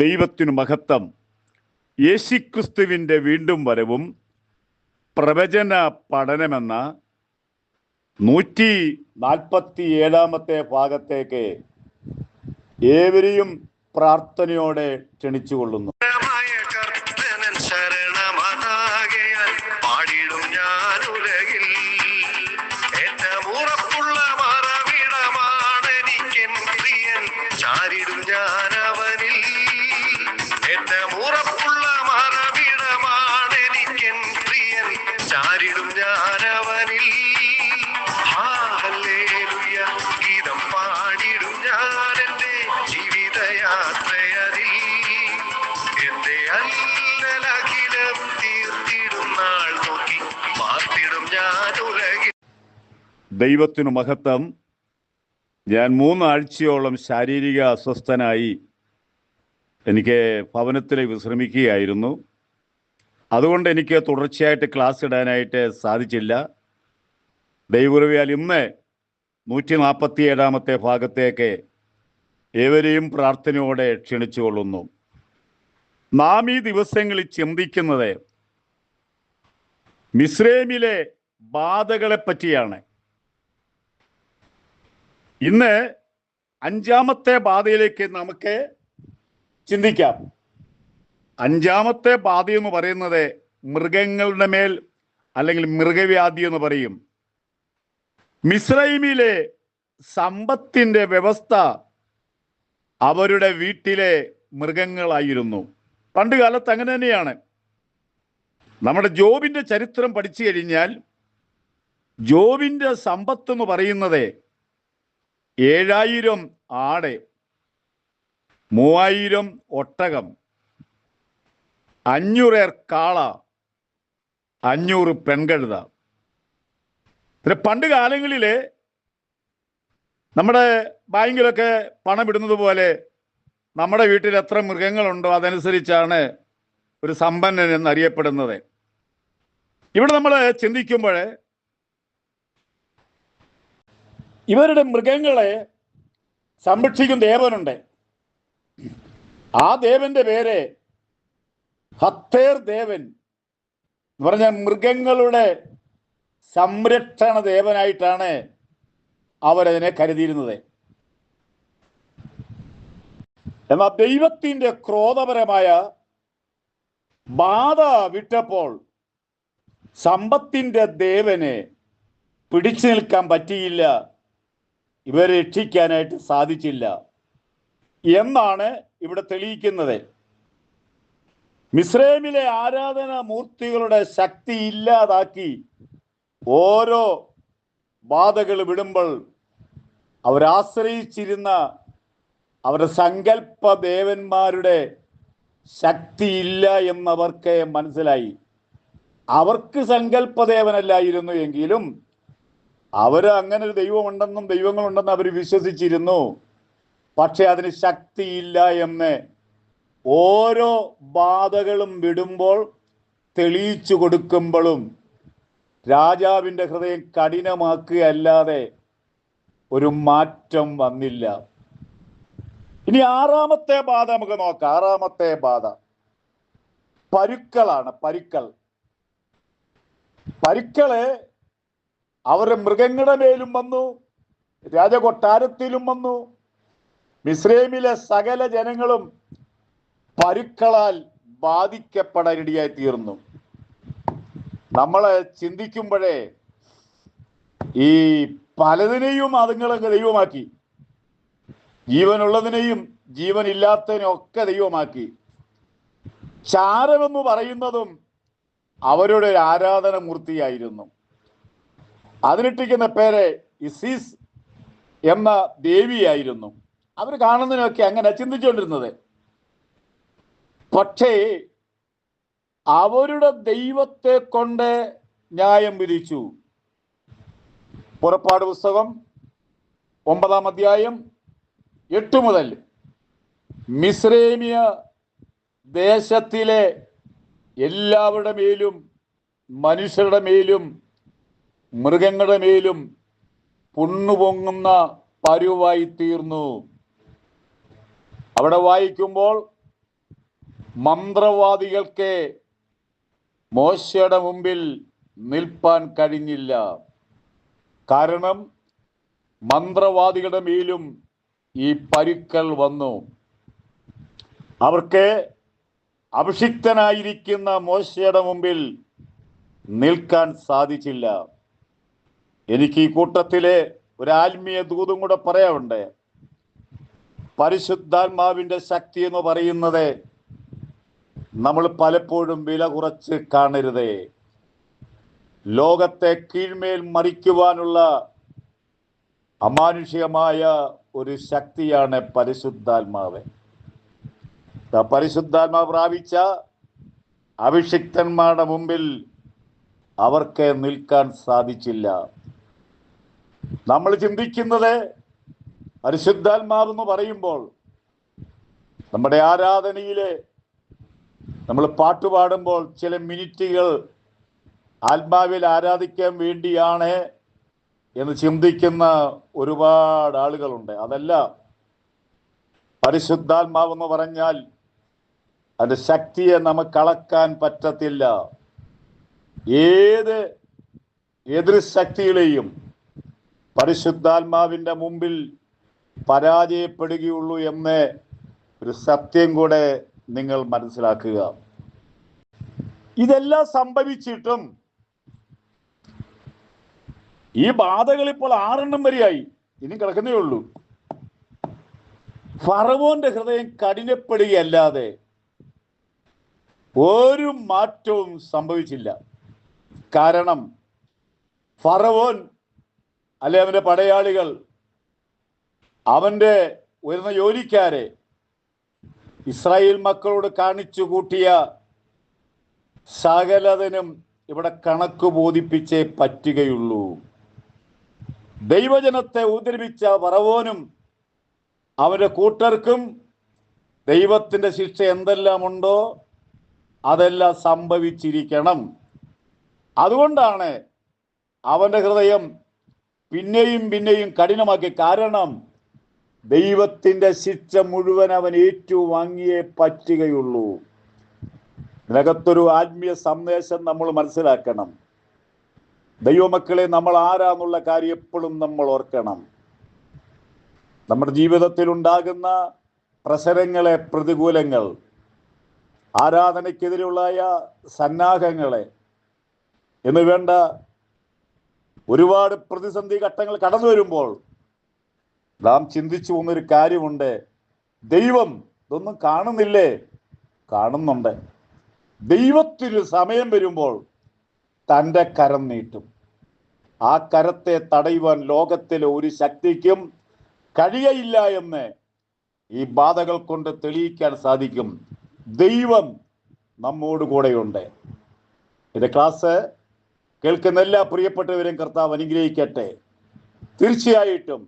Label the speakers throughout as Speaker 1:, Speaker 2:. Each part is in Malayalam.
Speaker 1: ദൈവത്തിനു മഹത്വം. യേശുക്രിസ്തുവിൻ്റെ വീണ്ടും വരവും പ്രവചന പഠനമെന്ന 147 ഭാഗത്തേക്ക് ഏവരെയും പ്രാർത്ഥനയോടെ ക്ഷണിച്ചുകൊള്ളുന്നു. ദൈവത്തിനു മഹത്വം. ഞാൻ 3 ആഴ്ചയോളം ശാരീരിക അസ്വസ്ഥനായി എനിക്ക് ഭവനത്തിൽ വിശ്രമിക്കുകയായിരുന്നു. അതുകൊണ്ട് എനിക്ക് തുടർച്ചയായിട്ട് ക്ലാസ് ഇടാനായിട്ട് സാധിച്ചില്ല. ദൈവകൃപയാൽ ഇന്ന് 147 ഭാഗത്തേക്ക് ഏവരെയും പ്രാർത്ഥനയോടെ ക്ഷണിച്ചുകൊള്ളുന്നു. നാം ഈ ദിവസങ്ങളിൽ ചിന്തിക്കുന്നത് മിസ്രൈമിലെ ബാധകളെ പറ്റിയാണ്. ഇന്ന് 5ാമത്തെ ബാധയിലേക്ക് നമുക്ക് ചിന്തിക്കാം. 5ാമത്തെ ബാധ എന്ന് പറയുന്നത് മൃഗങ്ങളുടെ മേൽ അല്ലെങ്കിൽ മൃഗവ്യാധി എന്ന് പറയും. മിസ്രൈമിലെ സമ്പത്തിന്റെ വ്യവസ്ഥ അവരുടെ വീട്ടിലെ മൃഗങ്ങളായിരുന്നു. പണ്ട് കാലത്ത് അങ്ങനെ തന്നെയാണ്. നമ്മുടെ ജോബിന്റെ ചരിത്രം പഠിച്ചു കഴിഞ്ഞാൽ ജോബിന്റെ സമ്പത്ത് എന്ന് പറയുന്നത് 7000 ആട്, 3000 ഒട്ടകം, 500 കാള, 500 പെൺകഴുത. പണ്ട് കാലങ്ങളിൽ നമ്മുടെ ബാങ്കിലൊക്കെ പണം ഇടുന്നത് പോലെ നമ്മുടെ വീട്ടിൽ എത്ര മൃഗങ്ങളുണ്ടോ അതനുസരിച്ചാണ് ഒരു സമ്പന്നൻ എന്നറിയപ്പെടുന്നത്. ഇവിടെ നമ്മൾ ചിന്തിക്കുമ്പോൾ ഇവരുടെ മൃഗങ്ങളെ സംരക്ഷിക്കുന്ന ദേവനുണ്ട്. ആ ദേവന്റെ പേര് ഹത്തേർ ദേവൻ എന്ന് പറഞ്ഞാൽ മൃഗങ്ങളുടെ സംരക്ഷണ ദേവനായിട്ടാണ് അവരതിനെ കരുതിയിരുന്നത്. എന്നാൽ ദൈവത്തിന്റെ ക്രോധപരമായ ബാധ വിട്ടപ്പോൾ സമ്പത്തിന്റെ ദേവന് പിടിച്ചു നിൽക്കാൻ പറ്റിയില്ല, ഇവരെ രക്ഷിക്കാനായിട്ട് സാധിച്ചില്ല എന്നാണ് ഇവിടെ തെളിയിക്കുന്നത്. മിസ്രൈമിലെ ആരാധനാ മൂർത്തികളുടെ ശക്തി ഇല്ലാതാക്കി ഓരോ ബാധകൾ വിടുമ്പോൾ അവരാശ്രയിച്ചിരുന്ന അവരുടെ സങ്കല്പ ദേവന്മാരുടെ ശക്തിയില്ല എന്നവർക്ക് മനസ്സിലായി. അവർക്ക് സങ്കല്പദേവനല്ലായിരുന്നു എങ്കിലും അങ്ങനെ ഒരു ദൈവമുണ്ടെന്നും ദൈവങ്ങളുണ്ടെന്നും അവർ വിശ്വസിച്ചിരുന്നു. പക്ഷെ അതിന് ശക്തിയില്ല എന്ന് ഓരോ ബാധകളും വിടുമ്പോൾ തെളിയിച്ചു കൊടുക്കുമ്പോഴും രാജാവിൻ്റെ ഹൃദയം കഠിനമാക്കുകയല്ലാതെ ഒരു മാറ്റം വന്നില്ല. ഇനി 6ാമത്തെ ബാധ നമുക്ക് നോക്കാം. 6ാമത്തെ ബാധ പരുക്കളാണ്. പരുക്കള് അവരുടെ മൃഗങ്ങളുടെ മേലും വന്നു, രാജകൊട്ടാരത്തിലും വന്നു. മിസ്രൈമിലെ സകല ജനങ്ങളും പരുക്കളാൽ ബാധിക്കപ്പെടാനിടയായി തീർന്നു. നമ്മൾ ചിന്തിക്കുമ്പോഴേ ഈ പലതിനെയും അതുങ്ങളൊക്കെ ദൈവമാക്കി, ജീവനുള്ളതിനെയും ജീവനില്ലാത്തതിനെയും ഒക്കെ ദൈവമാക്കി. ചാരമെന്ന് പറയുന്നതും അവരുടെ ഒരു ആരാധന മൂർത്തിയായിരുന്നു. അതിനിട്ടിരിക്കുന്ന പേര് ഇസീസ് എന്ന ദേവിയായിരുന്നു. അവർ കാണുന്നതിനൊക്കെ അങ്ങനെ ചിന്തിച്ചുകൊണ്ടിരുന്നത്. പക്ഷേ അവരുടെ ദൈവത്തെ കൊണ്ട് ന്യായം വിധിച്ചു. പുറപ്പാട് പുസ്തകം 9-ാം അധ്യായം 8 മുതൽ മിസ്രൈമിയ ദേശത്തിലെ എല്ലാവരുടെ മേലും മനുഷ്യരുടെ മേലും മൃഗങ്ങളുടെ മേലും പുണ്ണുപൊങ്ങുന്ന പരുവായി തീർന്നു. അവിടെ വായിക്കുമ്പോൾ മന്ത്രവാദികൾക്ക് മോശയുടെ മുമ്പിൽ നിൽപ്പാൻ കഴിഞ്ഞില്ല. കാരണം മന്ത്രവാദികളുടെ മേലും ഈ പരുക്കൾ വന്നു. അവർക്ക് അഭിഷിക്തനായിരിക്കുന്ന മോശയുടെ മുമ്പിൽ നിൽക്കാൻ സാധിച്ചില്ല. എനിക്ക് ഈ കൂട്ടത്തിലെ ഒരു ആത്മീയ ദൂതും കൂടെ പറയാറുണ്ട്. പരിശുദ്ധാത്മാവിന്റെ ശക്തി എന്ന് പറയുന്നത് നമ്മൾ പലപ്പോഴും വില കുറച്ച് കാണരുതേ. ലോകത്തെ കീഴ്മേൽ മറിക്കുവാനുള്ള അമാനുഷികമായ ഒരു ശക്തിയാണ് പരിശുദ്ധാത്മാവ്. പരിശുദ്ധാത്മാവ് പ്രാപിച്ച അഭിഷിക്തന്മാരുടെ മുമ്പിൽ അവർക്ക് നിൽക്കാൻ സാധിച്ചില്ല. നമ്മൾ ചിന്തിക്കുന്നത് പരിശുദ്ധാത്മാവ് എന്ന് പറയുമ്പോൾ നമ്മുടെ ആരാധനയിലെ നമ്മൾ പാട്ടുപാടുമ്പോൾ ചില മിനിറ്റുകൾ ആത്മാവിൽ ആരാധിക്കാൻ വേണ്ടിയാണ് എന്ന് ചിന്തിക്കുന്ന ഒരുപാട് ആളുകളുണ്ട്. അതല്ല, പരിശുദ്ധാത്മാവ് എന്ന് പറഞ്ഞാൽ അതിൻ്റെ ശക്തിയെ നമുക്ക് അളക്കാൻ പറ്റത്തില്ല. ഏത് എതിർ ശക്തികളെയും പരിശുദ്ധാത്മാവിൻ്റെ മുമ്പിൽ പരാജയപ്പെടുകയുള്ളൂ എന്ന് ഒരു സത്യം കൂടെ നിങ്ങൾ മനസ്സിലാക്കുക. ഇതെല്ലാം സംഭവിച്ചിട്ടും ഈ ബാധകൾ ഇപ്പോൾ 6 വരെയായി, ഇനി കിടക്കുന്നേ ഉള്ളൂ. ഫറവോന്റെ ഹൃദയം കഠിനപ്പെടുകയല്ലാതെ ഒരു മാറ്റവും സംഭവിച്ചില്ല. കാരണം ഫറവോൻ അല്ലെ അവന്റെ പടയാളികൾ, അവന്റെ ഉയർന്ന ജോലിക്കാരെ ഇസ്രായേൽ മക്കളോട് കാണിച്ചു കൂട്ടിയ സകലതിനും ഇവിടെ കണക്ക് ബോധിപ്പിച്ചേ പറ്റുകയുള്ളൂ. ദൈവജനത്തെ ഉപദ്രവിച്ച ഫറവോനും അവരുടെ കൂട്ടർക്കും ദൈവത്തിന്റെ ശിക്ഷ എന്തെല്ലാം ഉണ്ടോ അതെല്ലാം സംഭവിച്ചിരിക്കണം. അതുകൊണ്ടാണ് അവന്റെ ഹൃദയം പിന്നെയും പിന്നെയും കഠിനമാക്കി. കാരണം ദൈവത്തിന്റെ ശിക്ഷ മുഴുവൻ അവൻ ഏറ്റുവാങ്ങിയേ പറ്റുകയുള്ളൂ. ഇതിനകത്തൊരു ആത്മീയ സന്ദേശം നമ്മൾ മനസ്സിലാക്കണം. ദൈവമക്കളെ, നമ്മൾ ആരാന്നുള്ള കാര്യം എപ്പോഴും നമ്മൾ ഓർക്കണം. നമ്മുടെ ജീവിതത്തിൽ ഉണ്ടാകുന്ന പ്രശ്നങ്ങളെ, പ്രതികൂലങ്ങൾ, ആരാധനയ്ക്കെതിരെയുള്ള സന്നാഹങ്ങളെ എന്ന് വേണ്ട ഒരുപാട് പ്രതിസന്ധി ഘട്ടങ്ങൾ കടന്നു വരുമ്പോൾ നാം ചിന്തിച്ചു പോകുന്നൊരു കാര്യമുണ്ട്. ദൈവം ഇതൊന്നും കാണുന്നില്ലേ? കാണുന്നുണ്ട്. ദൈവത്തിന് സമയം വരുമ്പോൾ തൻ്റെ കരം നീട്ടും. ആ കരത്തെ തടയുവാൻ ലോകത്തിലെ ഒരു ശക്തിക്കും കഴിയയില്ല എന്ന് ഈ ബാധകൾ കൊണ്ട് തെളിയിക്കാൻ സാധിക്കും. ദൈവം നമ്മോട് കൂടെയുണ്ട്. ഇത് ക്ലാസ് കേൾക്കുന്ന എല്ലാ പ്രിയപ്പെട്ടവരെയും കർത്താവ് അനുഗ്രഹിക്കട്ടെ. തീർച്ചയായിട്ടും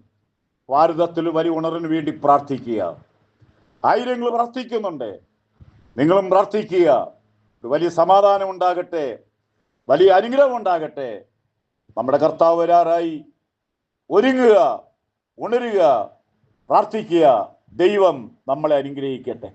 Speaker 1: ഭാരതത്തിൽ വലിയ ഉണർവിന് വേണ്ടി പ്രാർത്ഥിക്കുക. ആയിരങ്ങൾ പ്രാർത്ഥിക്കുന്നുണ്ട്, നിങ്ങളും പ്രാർത്ഥിക്കുക. വലിയ സമാധാനം ഉണ്ടാകട്ടെ, വലിയ അനുഗ്രഹം ഉണ്ടാകട്ടെ. നമ്മുടെ കർത്താവ് വരാറായി. ഒരുങ്ങുക, ഉണരുക, പ്രാർത്ഥിക്കുക. ദൈവം നമ്മളെ അനുഗ്രഹിക്കട്ടെ.